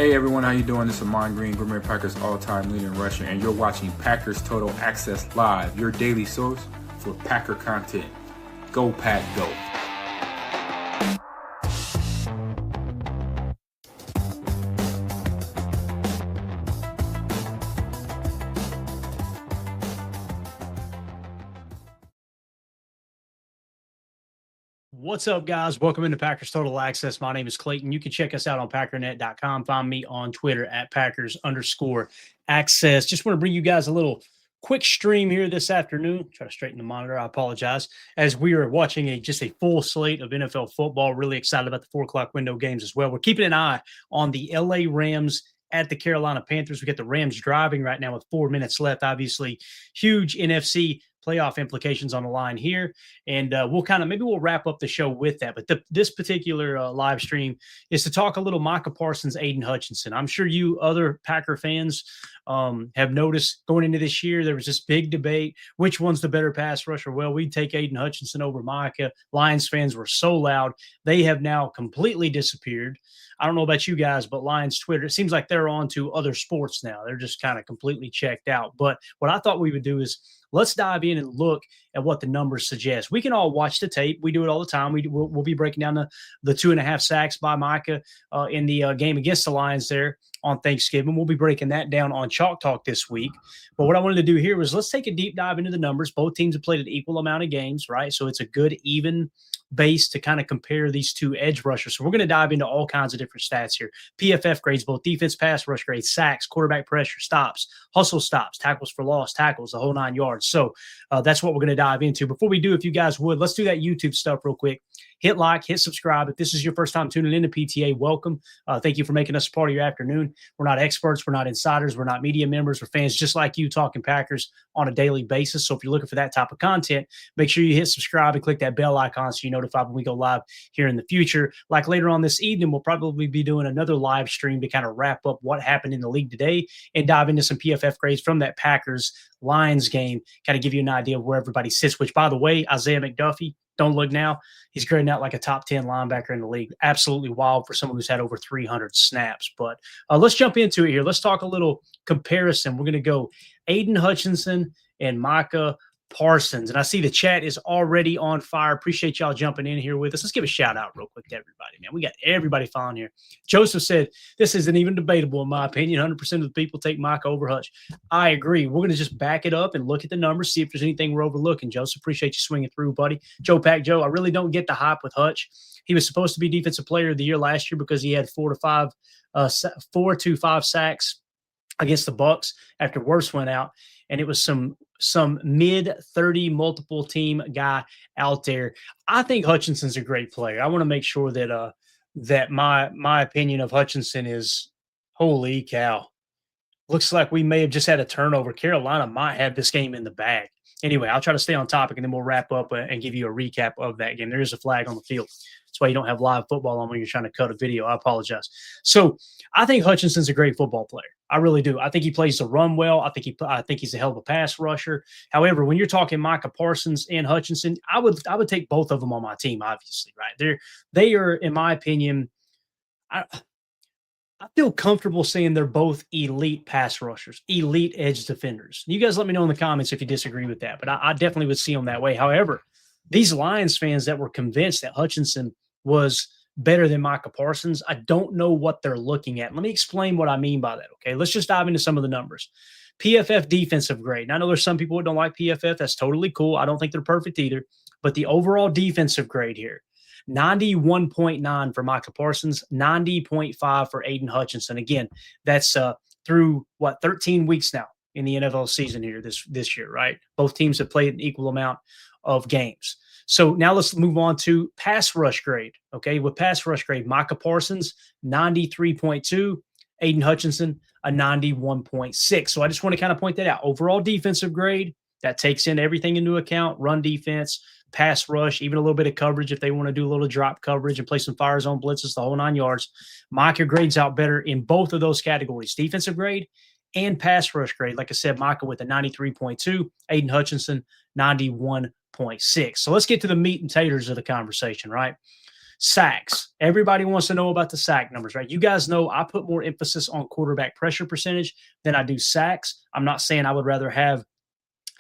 Hey everyone, how you doing? This is Amon Green, Green Bay Packers all-time leader in rushing, and you're watching Packers Total Access Live, your daily source for Packer content. Go Pack, go! What's up, guys? Welcome into Packers Total Access. My name is Clayton. You can check us out on packernet.com. Find me on Twitter at Packers_access. Just want to bring you guys a little quick stream here this afternoon. Try to straighten the monitor. I apologize. As we are watching just a full slate of NFL football. Really excited about the 4 o'clock window games as well. We're keeping an eye on the LA Rams at the Carolina Panthers. We got the Rams driving right now with 4 minutes left. Obviously, huge NFC playoff implications on the line here. And we'll wrap up the show with that. But this particular live stream is to talk a little Micah Parsons, Aidan Hutchinson. I'm sure you other Packer fans have noticed going into this year, there was this big debate. Which one's the better pass rusher? Well, we'd take Aidan Hutchinson over Micah. Lions fans were so loud. They have now completely disappeared. I don't know about you guys, but Lions Twitter, it seems like they're on to other sports now. They're just kind of completely checked out. But what I thought we would do is let's dive in and look at what the numbers suggest. We can all watch the tape. We do it all the time. We'll be breaking down the 2.5 sacks by Micah in the game against the Lions there on Thanksgiving. We'll be breaking that down on Chalk Talk this week. But what I wanted to do here was let's take a deep dive into the numbers. Both teams have played an equal amount of games, right? So it's a good, even base to kind of compare these two edge rushers. So we're going to dive into all kinds of different stats here. PFF grades, both defense, pass rush grades, sacks, quarterback pressure, stops, hustle stops, tackles for loss, tackles, the whole 9 yards. So that's what we're going to dive into. Before we do, if you guys would, let's do that YouTube stuff real quick. Hit like, hit subscribe. If this is your first time tuning into PTA, welcome. Thank you for making us a part of your afternoon. We're not experts. We're not insiders. We're not media members. We're fans just like you talking Packers on a daily basis. So if you're looking for that type of content, make sure you hit subscribe and click that bell icon so you're notified when we go live here in the future. Like later on this evening, we'll probably be doing another live stream to kind of wrap up what happened in the league today and dive into some PFF grades from that Packers-Lions game, kind of give you an idea of where everybody sits, which, by the way, Isaiah McDuffie, don't look now. He's grading out like a top 10 linebacker in the league. Absolutely wild for someone who's had over 300 snaps. But let's jump into it here. Let's talk a little comparison. We're going to go Aidan Hutchinson and Micah Parsons. And I see the chat is already on fire. Appreciate y'all jumping in here with us. Let's give a shout out real quick to everybody, man. We got everybody following here. Joseph said, this isn't even debatable in my opinion. 100% of the people take Micah over Hutch. I agree. We're going to just back it up and look at the numbers, see if there's anything we're overlooking. Joseph, appreciate you swinging through, buddy. Joe Pack Joe, I really don't get the hype with Hutch. He was supposed to be defensive player of the year last year because he had 4 to 5 sacks against the Bucs after Wirfs went out. And it was some mid-30 multiple team guy out there. I think Hutchinson's a great player. I want to make sure that that my opinion of Hutchinson is, holy cow. Looks like we may have just had a turnover. Carolina might have this game in the bag. Anyway, I'll try to stay on topic, and then we'll wrap up and give you a recap of that game. There is a flag on the field. That's why you don't have live football on when you're trying to cut a video. I apologize. So I think Hutchinson's a great football player. I really do. I think he plays the run well. I think he's a hell of a pass rusher. However, when you're talking Micah Parsons and Hutchinson, I would take both of them on my team, obviously, right? They are, in my opinion, I feel comfortable saying they're both elite pass rushers, elite edge defenders. You guys let me know in the comments if you disagree with that, but I definitely would see them that way. However, these Lions fans that were convinced that Hutchinson was better than Micah Parsons, I don't know what they're looking at. Let me explain what I mean by that, okay? Let's just dive into some of the numbers. PFF defensive grade. And I know there's some people who don't like PFF. That's totally cool. I don't think they're perfect either. But the overall defensive grade here, 91.9 for Micah Parsons, 90.5 for Aidan Hutchinson. Again, that's through, 13 weeks now in the NFL season here this year, right? Both teams have played an equal amount of games. So now let's move on to pass rush grade. Okay, with pass rush grade, Micah Parsons, 93.2, Aidan Hutchinson, a 91.6. So I just want to kind of point that out. Overall defensive grade, that takes in everything into account, run defense, pass rush, even a little bit of coverage if they want to do a little drop coverage and play some fire zone blitzes, the whole 9 yards. Micah grades out better in both of those categories, defensive grade and pass rush grade. Like I said, Micah with a 93.2, Aidan Hutchinson, 91.6. So let's get to the meat and taters of the conversation, right? Sacks. Everybody wants to know about the sack numbers, right? You guys know I put more emphasis on quarterback pressure percentage than I do sacks. I'm not saying I would rather have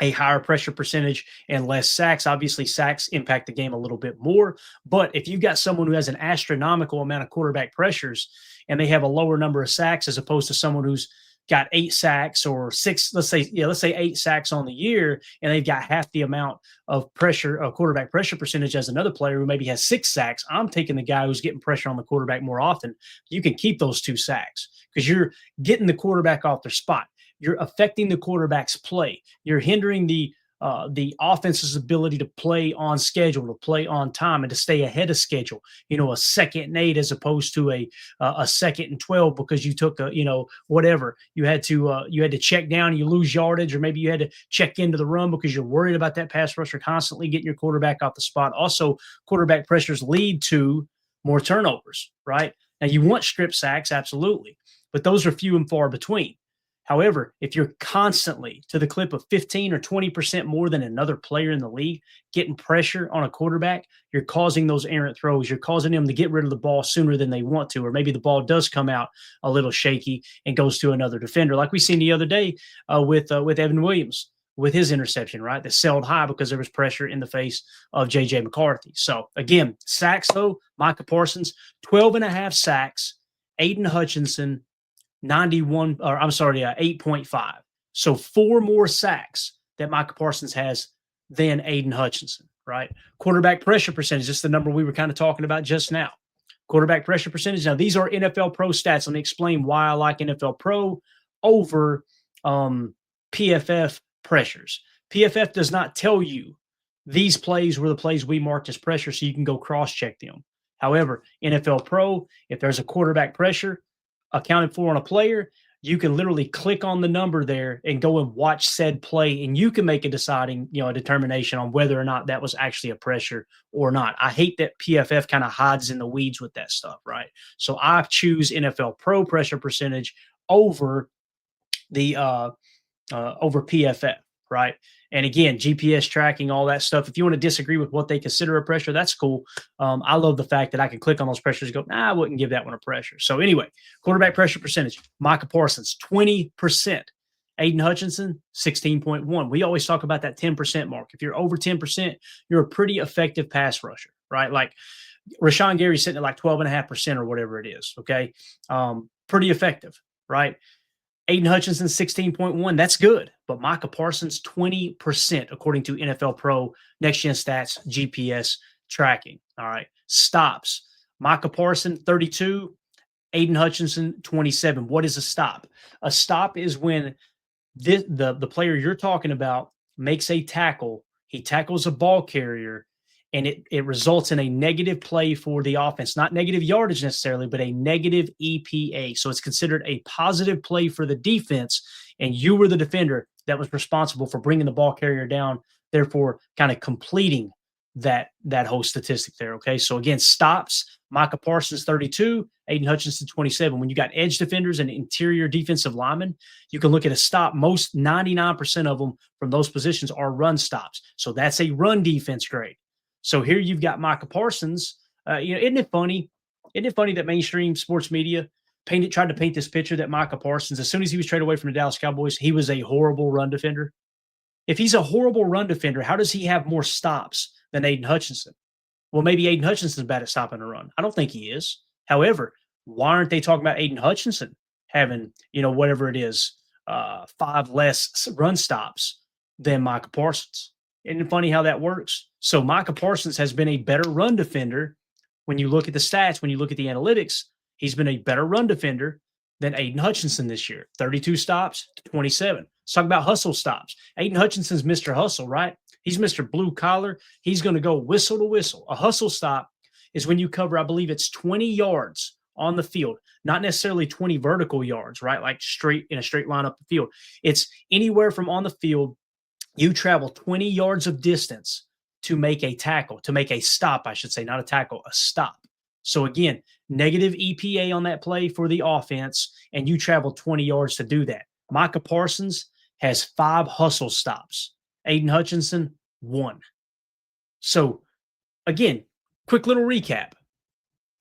a higher pressure percentage and less sacks. Obviously, sacks impact the game a little bit more. But if you've got someone who has an astronomical amount of quarterback pressures and they have a lower number of sacks as opposed to someone who's got 8 sacks or 6, let's say 8 sacks on the year, and they've got half the amount of pressure, quarterback pressure percentage as another player who maybe has 6 sacks, I'm taking the guy who's getting pressure on the quarterback more often. You can keep those 2 sacks because you're getting the quarterback off their spot. You're affecting the quarterback's play. You're hindering the offense's ability to play on schedule, to play on time, and to stay ahead of schedule. A 2nd and 8 as opposed to a 2nd and 12 because you took whatever you had to check down, you lose yardage, or maybe you had to check into the run because you're worried about that pass rusher constantly getting your quarterback off the spot. Also, quarterback pressures lead to more turnovers, right? Now you want strip sacks, absolutely, but those are few and far between. However, if you're constantly to the clip of 15 or 20% more than another player in the league getting pressure on a quarterback, you're causing those errant throws. You're causing them to get rid of the ball sooner than they want to, or maybe the ball does come out a little shaky and goes to another defender, like we seen the other day with Evan Williams with his interception, right? That sailed high because there was pressure in the face of J.J. McCarthy. So again, sacks though, Micah Parsons, 12.5 sacks, Aidan Hutchinson, 8.5. So 4 more sacks that Micah Parsons has than Aidan Hutchinson, right? Quarterback pressure percentage, just the number we were kind of talking about just now. Quarterback pressure percentage. Now, these are NFL Pro stats. Let me explain why I like NFL Pro over PFF pressures. PFF does not tell you these plays were the plays we marked as pressure so you can go cross-check them. However, NFL Pro, if there's a quarterback pressure accounted for on a player, you can literally click on the number there and go and watch said play, and you can make a determination on whether or not that was actually a pressure or not. I hate that PFF kind of hides in the weeds with that stuff, right? So I choose NFL Pro pressure percentage over the over PFF, right? And again, GPS tracking, all that stuff. If you want to disagree with what they consider a pressure, that's cool. I love the fact that I can click on those pressures and go, I wouldn't give that one a pressure. So anyway, quarterback pressure percentage, Micah Parsons, 20%. Aidan Hutchinson, 16.1. We always talk about that 10% mark. If you're over 10%, you're a pretty effective pass rusher, right? Like Rashawn Gary's sitting at like 12.5% or whatever it is, okay? Pretty effective, right? Aidan Hutchinson, 16.1. That's good. But Micah Parsons, 20%, according to NFL Pro, Next Gen Stats, GPS tracking. All right. Stops. Micah Parsons, 32. Aidan Hutchinson, 27. What is a stop? A stop is when the player you're talking about makes a tackle. He tackles a ball carrier, and it results in a negative play for the offense, not negative yardage necessarily, but a negative EPA. So it's considered a positive play for the defense, and you were the defender that was responsible for bringing the ball carrier down, therefore kind of completing that whole statistic there, okay? So again, stops, Micah Parsons, 32, Aidan Hutchinson, 27. When you got edge defenders and interior defensive linemen, you can look at a stop. Most 99% of them from those positions are run stops. So that's a run defense grade. So here you've got Micah Parsons. Isn't it funny? Isn't it funny that mainstream sports media tried to paint this picture that Micah Parsons, as soon as he was traded away from the Dallas Cowboys, he was a horrible run defender? If he's a horrible run defender, how does he have more stops than Aidan Hutchinson? Well, maybe Aidan Hutchinson's bad at stopping a run. I don't think he is. However, why aren't they talking about Aidan Hutchinson having, whatever it is, 5 less run stops than Micah Parsons? Isn't it funny how that works? So Micah Parsons has been a better run defender. When you look at the stats, when you look at the analytics, he's been a better run defender than Aidan Hutchinson this year. 32 stops to 27. Let's talk about hustle stops. Aidan Hutchinson's Mr. Hustle, right? He's Mr. Blue Collar. He's going to go whistle to whistle. A hustle stop is when you cover, I believe it's 20 yards on the field, not necessarily 20 vertical yards, right? Like in a straight line up the field. It's anywhere from on the field, you travel 20 yards of distance to make a tackle, to make a stop, I should say, not a tackle, a stop. So again, negative EPA on that play for the offense, and you travel 20 yards to do that. Micah Parsons has 5 hustle stops. Aidan Hutchinson, 1. So again, quick little recap.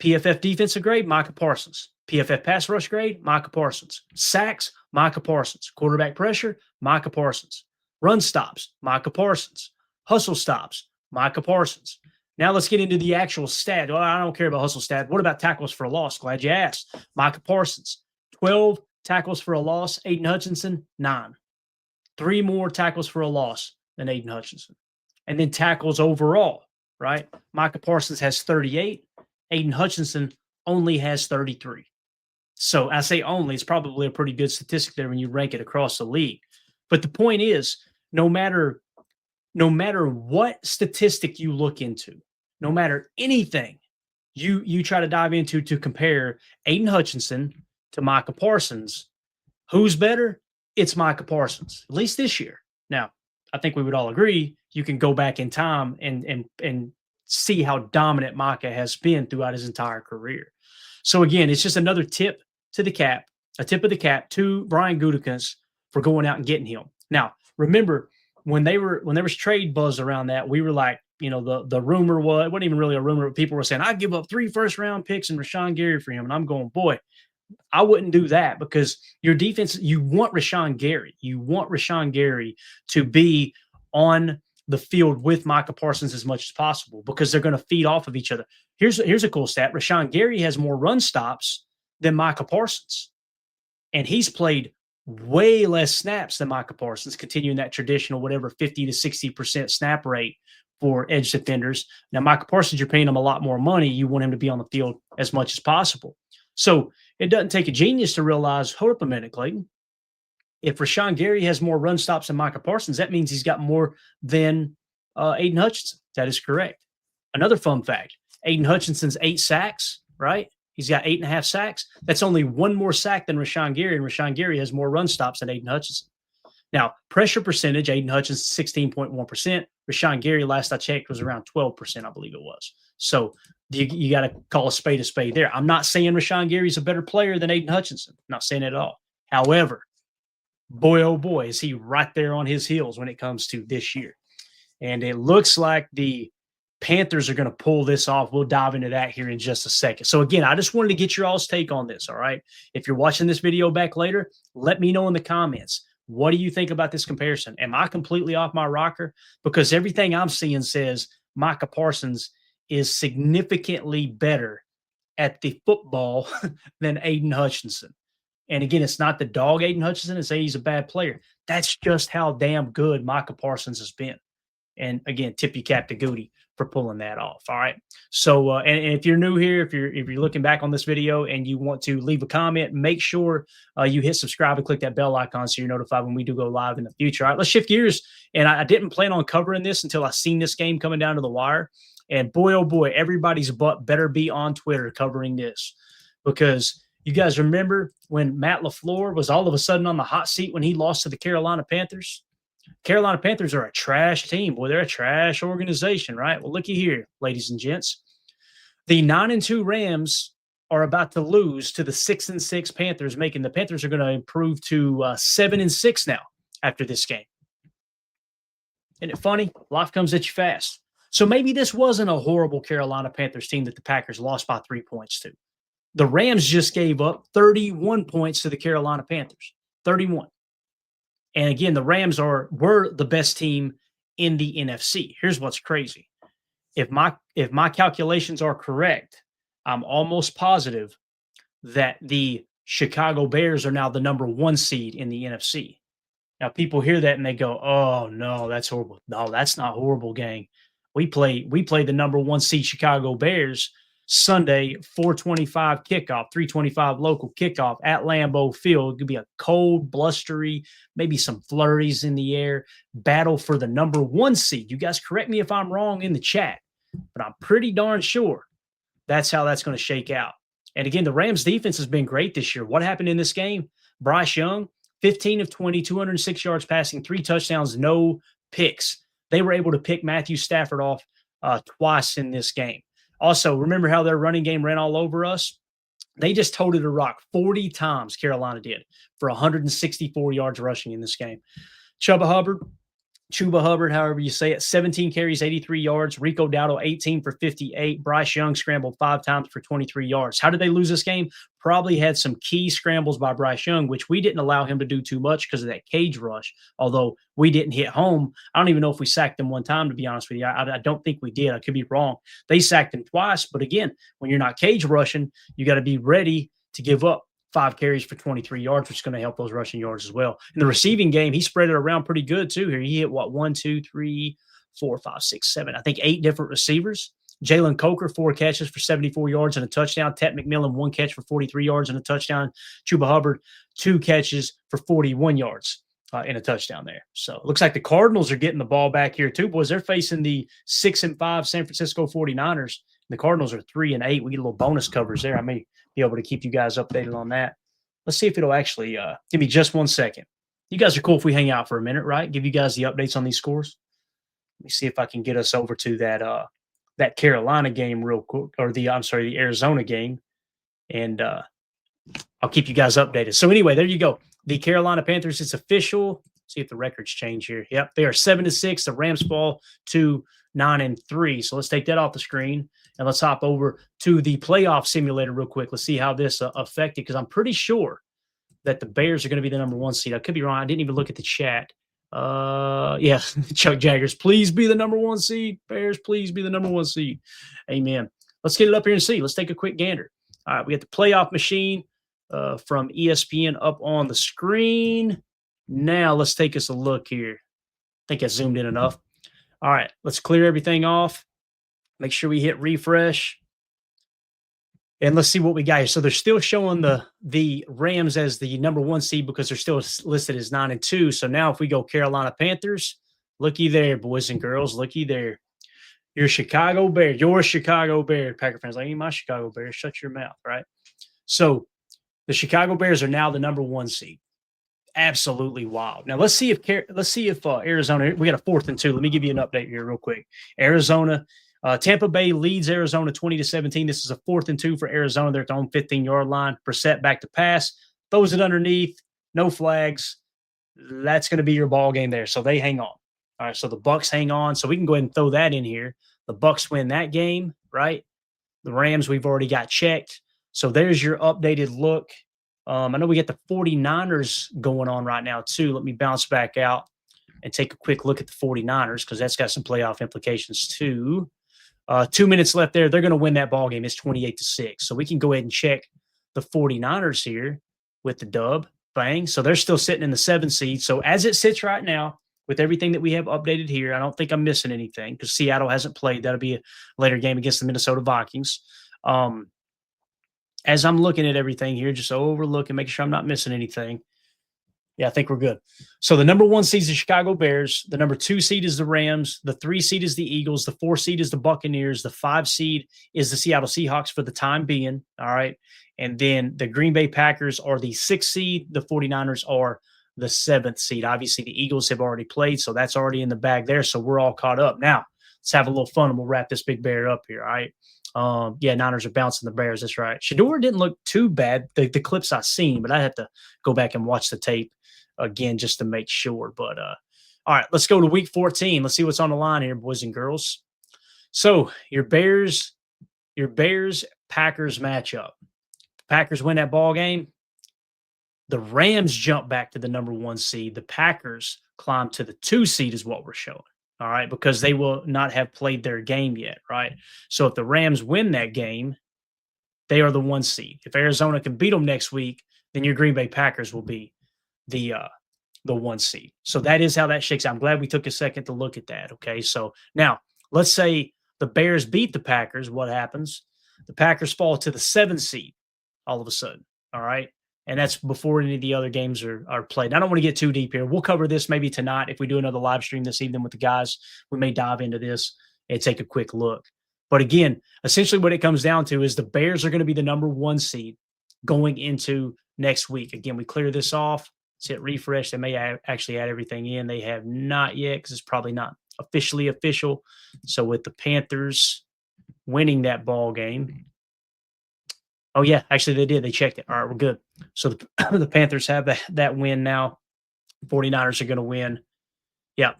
PFF defensive grade, Micah Parsons. PFF pass rush grade, Micah Parsons. Sacks, Micah Parsons. Quarterback pressure, Micah Parsons. Run stops, Micah Parsons. Hustle stops, Micah Parsons. Now let's get into the actual stat. Well, I don't care about hustle stat. What about tackles for a loss? Glad you asked. Micah Parsons, 12 tackles for a loss. Aidan Hutchinson, 9. 3 more tackles for a loss than Aidan Hutchinson. And then tackles overall, right? Micah Parsons has 38. Aidan Hutchinson only has 33. So I say only, it's probably a pretty good statistic there when you rank it across the league. But the point is, no matter what statistic you look into, no matter anything you try to dive into to compare Aidan Hutchinson to Micah Parsons, who's better? It's Micah Parsons, at least this year. Now, I think we would all agree you can go back in time and see how dominant Micah has been throughout his entire career. So again, it's just another tip of the cap to Brian Gutekunst for going out and getting him. Now, remember when there was trade buzz around that, we were like, the rumor was, it wasn't even really a rumor, but people were saying, I'd give up 3 first-round picks and Rashawn Gary for him. And I'm going, boy, I wouldn't do that, because your defense, you want Rashawn Gary. You want Rashawn Gary to be on the field with Micah Parsons as much as possible, because they're going to feed off of each other. Here's a cool stat. Rashawn Gary has more run stops than Micah Parsons, and he's played way less snaps than Micah Parsons, continuing that traditional 50 to 60% snap rate for edge defenders. Now, Micah Parsons, you're paying him a lot more money. You want him to be on the field as much as possible. So it doesn't take a genius to realize, hold up a minute, Clayton. If Rashawn Gary has more run stops than Micah Parsons, that means he's got more than Aidan Hutchinson. That is correct. Another fun fact, Aidan Hutchinson's 8 sacks, right? He's got 8.5 sacks. That's only 1 more sack than Rashawn Gary, and Rashawn Gary has more run stops than Aidan Hutchinson. Now, pressure percentage, Aidan Hutchinson 16.1%. Rashawn Gary, last I checked, was around 12%, I believe it was. So you got to call a spade there. I'm not saying Rashawn Gary's a better player than Aidan Hutchinson. I'm not saying it at all. However, boy, oh boy, is he right there on his heels when it comes to this year. And it looks like the Panthers are going to pull this off. We'll dive into that here in just a second. So again, I just wanted to get your all's take on this, all right? If you're watching this video back later, let me know in the comments. What do you think about this comparison? Am I completely off my rocker? Because everything I'm seeing says Micah Parsons is significantly better at the football than Aidan Hutchinson. And again, it's not the dog Aidan Hutchinson and say he's a bad player. That's just how damn good Micah Parsons has been. And again, tip your cap to Goody for pulling that off. All right. So, and if you're new here, if you're looking back on this video and you want to leave a comment, make sure you hit subscribe and click that bell icon so you're notified when we do go live in the future. All right, let's shift gears. And I didn't plan on covering this until I seen this game coming down to the wire. And boy, oh boy, everybody's butt better be on Twitter covering this, because you guys remember when Matt LaFleur was all of a sudden on the hot seat when he lost to the Carolina Panthers? Carolina Panthers are a trash team. Boy, they're a trash organization, right? Well, looky here, ladies and gents. The 9-2 Rams are about to lose to the 6-6 Panthers, making the Panthers are going to improve to 7-6 now after this game. Isn't it funny? Life comes at you fast. So maybe this wasn't a horrible Carolina Panthers team that the Packers lost by 3 points to. The Rams just gave up 31 points to the Carolina Panthers. 31. And again, the Rams were the best team in the NFC. Here's what's crazy. If my calculations are correct, I'm almost positive that the Chicago Bears are now the number 1 seed in the NFC. Now, people hear that and they go, "Oh no, that's horrible." No, that's not horrible, gang. We play the number 1 seed Chicago Bears Sunday, 4:25 kickoff, 3:25 local kickoff at Lambeau Field. It could be a cold, blustery, maybe some flurries in the air, battle for the number 1 seed. You guys correct me if I'm wrong in the chat, but I'm pretty darn sure that's how that's going to shake out. And again, the Rams defense has been great this year. What happened in this game? Bryce Young, 15 of 20, 206 yards passing, 3 touchdowns, no picks. They were able to pick Matthew Stafford off twice in this game. Also, remember how their running game ran all over us? They just toted a rock 40 times, Carolina did, for 164 yards rushing in this game. Chuba Hubbard, Chuba Hubbard, however you say it, 17 carries, 83 yards. Rico Dowdle, 18 for 58. Bryce Young scrambled 5 times for 23 yards. How did they lose this game? Probably had some key scrambles by Bryce Young, which we didn't allow him to do too much because of that cage rush, although we didn't hit home. I don't even know if we sacked him one time, to be honest with you. I don't think we did. I could be wrong. They sacked him twice, but again, when you're not cage rushing, you got to be ready to give up 5 carries for 23 yards, which is going to help those rushing yards as well. In the receiving game, he spread it around pretty good too. Here he hit 1, 2, 3, 4, 5, 6, 7. I think 8 different receivers. Jalen Coker, 4 catches for 74 yards and a touchdown. Ted McMillan, 1 catch for 43 yards and a touchdown. Chuba Hubbard, 2 catches for 41 yards and a touchdown there. So it looks like the Cardinals are getting the ball back here too, boys. They're facing the 6-5 San Francisco 49ers. The Cardinals are 3-8. We get a little bonus covers there. I may be able to keep you guys updated on that. Let's see if it'll actually give me just 1 second. You guys are cool if we hang out for a minute, right? Give you guys the updates on these scores. Let me see if I can get us over to that Carolina game real quick, or the Arizona game, and I'll keep you guys updated. So anyway, there you go. The Carolina Panthers, it's official. See if the records change here. Yep, they are 7-6. The Rams fall to 9-3. So let's take that off the screen. And let's hop over to the playoff simulator real quick. Let's see how this affected, because I'm pretty sure that the Bears are going to be the number 1 seed. I could be wrong. I didn't even look at the chat. Yeah, Chuck Jaggers, please be the number 1 seed. Bears, please be the number 1 seed. Amen. Let's get it up here and see. Let's take a quick gander. All right, we got the playoff machine from ESPN up on the screen. Now let's take us a look here. I think I zoomed in enough. All right, let's clear everything off. Make sure we hit refresh. And let's see what we got here. So they're still showing the Rams as the number 1 seed because they're still listed as 9-2. So now if we go Carolina Panthers, looky there, boys and girls, looky there. Your Chicago Bears, Packer fans, like, ain't my Chicago Bears. Shut your mouth, right? So the Chicago Bears are now the number 1 seed. Absolutely wild. Now let's see if Arizona. We got a 4th and 2. Let me give you an update here real quick. Arizona. Tampa Bay leads Arizona 20-17. This is a 4th and 2 for Arizona. They're at their own 15-yard line. Brissett back to pass. Throws it underneath. No flags. That's going to be your ball game there. So they hang on. All right, so the Bucs hang on. So we can go ahead and throw that in here. The Bucs win that game, right? The Rams we've already got checked. So there's your updated look. I know we get the 49ers going on right now too. Let me bounce back out and take a quick look at the 49ers because that's got some playoff implications too. 2 minutes left there. They're going to win that ball game. It's 28-6. So we can go ahead and check the 49ers here with the dub. Bang. So they're still sitting in the 7th seed. So as it sits right now, with everything that we have updated here, I don't think I'm missing anything because Seattle hasn't played. That'll be a later game against the Minnesota Vikings. As I'm looking at everything here, just overlooking, making sure I'm not missing anything. Yeah, I think we're good. So the number 1 seed is the Chicago Bears. The number 2 seed is the Rams. The 3 seed is the Eagles. The 4 seed is the Buccaneers. The 5 seed is the Seattle Seahawks for the time being. All right. And then the Green Bay Packers are the 6th seed. The 49ers are the 7th seed. Obviously, the Eagles have already played, so that's already in the bag there. So we're all caught up. Now, let's have a little fun, and we'll wrap this big bear up here, all right? Yeah, Niners are bouncing the Bears. That's right. Shedeur didn't look too bad, the clips I've seen, but I have to go back and watch the tape again just to make sure. But all right, let's go to week 14. Let's see what's on the line here, boys and girls. So your Bears Packers matchup. Packers win that ball game. The Rams jump back to the number 1 seed. The Packers climb to the 2 seed is what we're showing. All right, because they will not have played their game yet, right? So if the Rams win that game, they are the 1 seed. If Arizona can beat them next week, then your Green Bay Packers will be the 1 seed. So that is how that shakes out. I'm glad we took a second to look at that, okay? So now, let's say the Bears beat the Packers. What happens? The Packers fall to the 7th seed all of a sudden, all right? And that's before any of the other games are played. I don't want to get too deep here. We'll cover this maybe tonight. If we do another live stream this evening with the guys, we may dive into this and take a quick look. But again, essentially what it comes down to is the Bears are going to be the number 1 seed going into next week. Again, we clear this off. Let's hit refresh. They may actually add everything in. They have not yet because it's probably not officially official. So with the Panthers winning that ball game. Oh, yeah, actually they did. They checked it. All right, we're good. So the Panthers have that win now. 49ers are going to win. Yeah.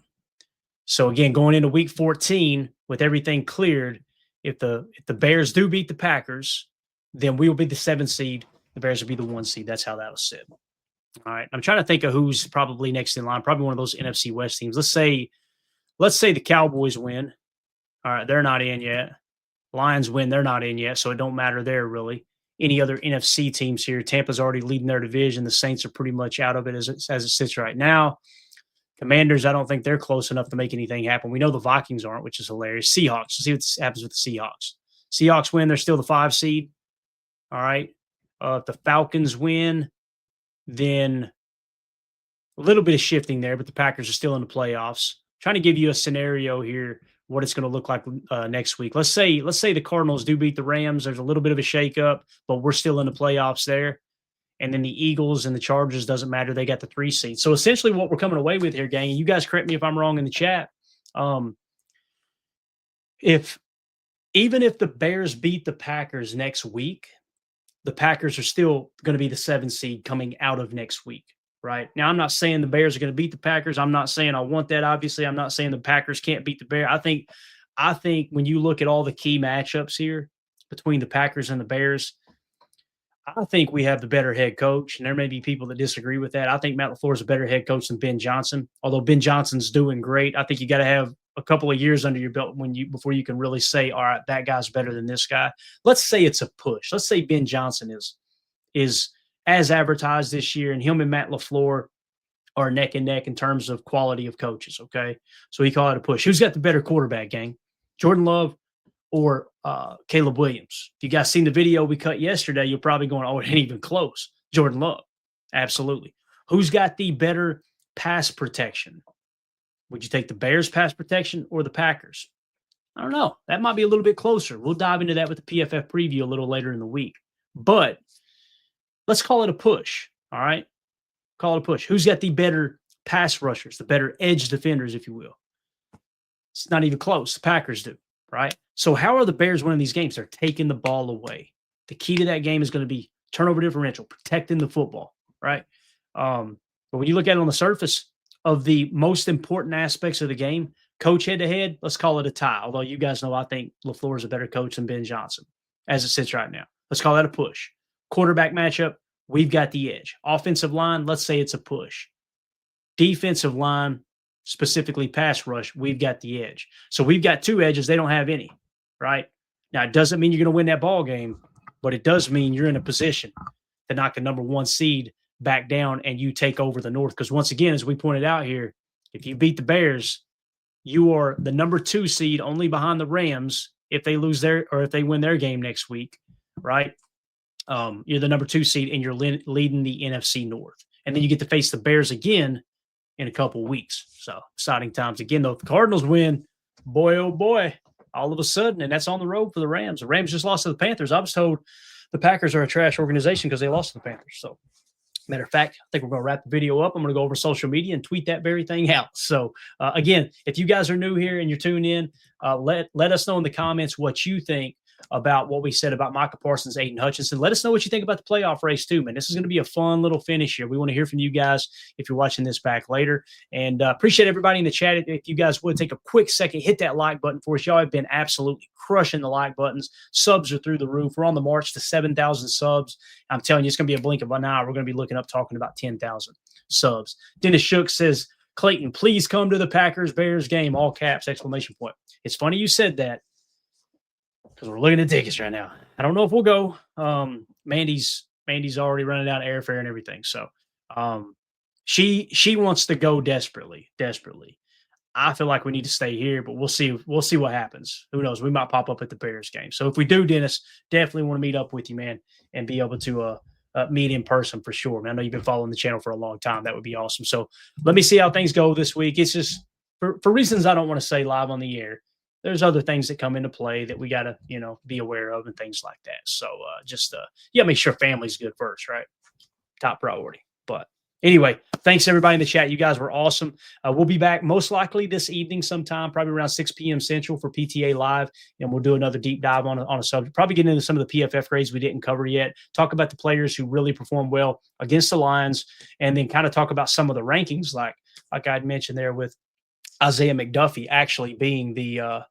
So again, going into week 14 with everything cleared, if the Bears do beat the Packers, then we will be the 7th seed. The Bears will be the 1 seed. That's how that was said. All right. I'm trying to think of who's probably next in line. Probably one of those NFC West teams. Let's say the Cowboys win. All right, they're not in yet. Lions win, they're not in yet, so it don't matter there really. Any other NFC teams here? Tampa's already leading their division. The Saints are pretty much out of it as it sits right now. Commanders, I don't think they're close enough to make anything happen. We know the Vikings aren't, which is hilarious. Seahawks, let's see what happens with the Seahawks. Seahawks win, they're still the 5 seed. All right. If the Falcons win, then a little bit of shifting there, but the Packers are still in the playoffs. Trying to give you a scenario here, what it's going to look like next week. Let's say the Cardinals do beat the Rams. There's a little bit of a shakeup, but we're still in the playoffs there. And then the Eagles and the Chargers, doesn't matter. They got the 3 seed. So essentially what we're coming away with here, gang, and you guys correct me if I'm wrong in the chat. Even if the Bears beat the Packers next week, the Packers are still going to be the 7th seed coming out of next week. Right now, I'm not saying the Bears are going to beat the Packers. I'm not saying I want that. Obviously, I'm not saying the Packers can't beat the Bears. I think when you look at all the key matchups here between the Packers and the Bears, I think we have the better head coach. And there may be people that disagree with that. I think Matt LaFleur is a better head coach than Ben Johnson. Although Ben Johnson's doing great, I think you got to have a couple of years under your belt before you can really say, all right, that guy's better than this guy. Let's say it's a push. Let's say Ben Johnson is as advertised this year, and him and Matt LaFleur are neck and neck in terms of quality of coaches, okay? So he called it a push. Who's got the better quarterback, gang? Jordan Love or Caleb Williams? If you guys seen the video we cut yesterday, you're probably going, oh, it ain't even close. Jordan Love, absolutely. Who's got the better pass protection? Would you take the Bears pass protection or the Packers? I don't know. That might be a little bit closer. We'll dive into that with the PFF preview a little later in the week. But let's call it a push, all right? Call it a push. Who's got the better pass rushers, the better edge defenders, if you will? It's not even close. The Packers do, right? So how are the Bears winning these games? They're taking the ball away. The key to that game is going to be turnover differential, protecting the football, right? But when you look at it on the surface of the most important aspects of the game, coach head-to-head, let's call it a tie. Although you guys know I think LaFleur is a better coach than Ben Johnson as it sits right now. Let's call that a push. Quarterback matchup, we've got the edge. Offensive line, let's say it's a push. Defensive line, specifically pass rush, we've got the edge. So we've got 2 edges. They don't have any, right? Now, it doesn't mean you're going to win that ball game, but it does mean you're in a position to knock the number 1 seed back down and you take over the North. Because once again, as we pointed out here, if you beat the Bears, you are the number 2 seed only behind the Rams if they if they win their game next week, right? You're the number 2 seed and you're leading the NFC North. And then you get to face the Bears again in a couple weeks. So exciting times again, though. If the Cardinals win, boy, oh boy, all of a sudden, and that's on the road for the Rams. The Rams just lost to the Panthers. I was told the Packers are a trash organization because they lost to the Panthers. So matter of fact, I think we're going to wrap the video up. I'm going to go over social media and tweet that very thing out. So again, if you guys are new here and you're tuned in, let us know in the comments what you think about what we said about Micah Parsons, Aidan Hutchinson. Let us know what you think about the playoff race too, man. This is going to be a fun little finish here. We want to hear from you guys if you're watching this back later. And appreciate everybody in the chat. If you guys would take a quick second, hit that like button for us. Y'all have been absolutely crushing the like buttons. Subs are through the roof. We're on the march to 7,000 subs. I'm telling you, it's going to be a blink of an eye. We're going to be looking up talking about 10,000 subs. Dennis Shook says, Clayton, please come to the Packers-Bears game, all caps, exclamation point. It's funny you said that, because we're looking at tickets right now. I don't know if we'll go. Mandy's already running out of airfare and everything. So she wants to go desperately. I feel like we need to stay here, but we'll see what happens. Who knows? We might pop up at the Bears game. So if we do, Dennis, definitely want to meet up with you, man, and be able to meet in person for sure. Man, I know you've been following the channel for a long time. That would be awesome. So let me see how things go this week. It's just for reasons I don't want to say live on the air. There's other things that come into play that we got to, be aware of and things like that. So make sure family's good first, right? Top priority. But anyway, thanks everybody in the chat. You guys were awesome. We'll be back most likely this evening sometime, probably around 6 p.m. Central for PTA Live, and we'll do another deep dive on a subject. Probably get into some of the PFF grades we didn't cover yet. Talk about the players who really performed well against the Lions, and then kind of talk about some of the rankings, like I'd mentioned there with Isaiah McDuffie actually being the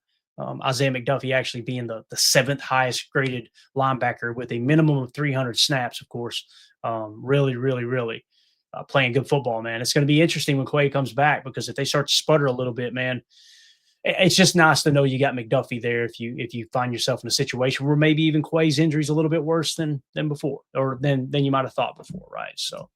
seventh highest graded linebacker with a minimum of 300 snaps, of course. Really, really, really playing good football, man. It's going to be interesting when Quay comes back, because if they start to sputter a little bit, man, it's just nice to know you got McDuffie there if you find yourself in a situation where maybe even Quay's injury is a little bit worse than before, or than you might have thought before, right? So,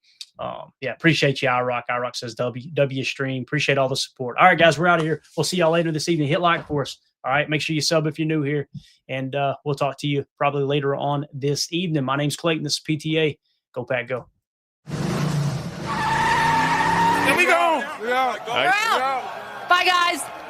yeah, appreciate you, iRock. iRock says W stream. Appreciate all the support. All right, guys, we're out of here. We'll see y'all later this evening. Hit like for us. All right, make sure you sub if you're new here, and we'll talk to you probably later on this evening. My name's Clayton. This is PTA. Go Pack, go. Here we go. Bye, guys.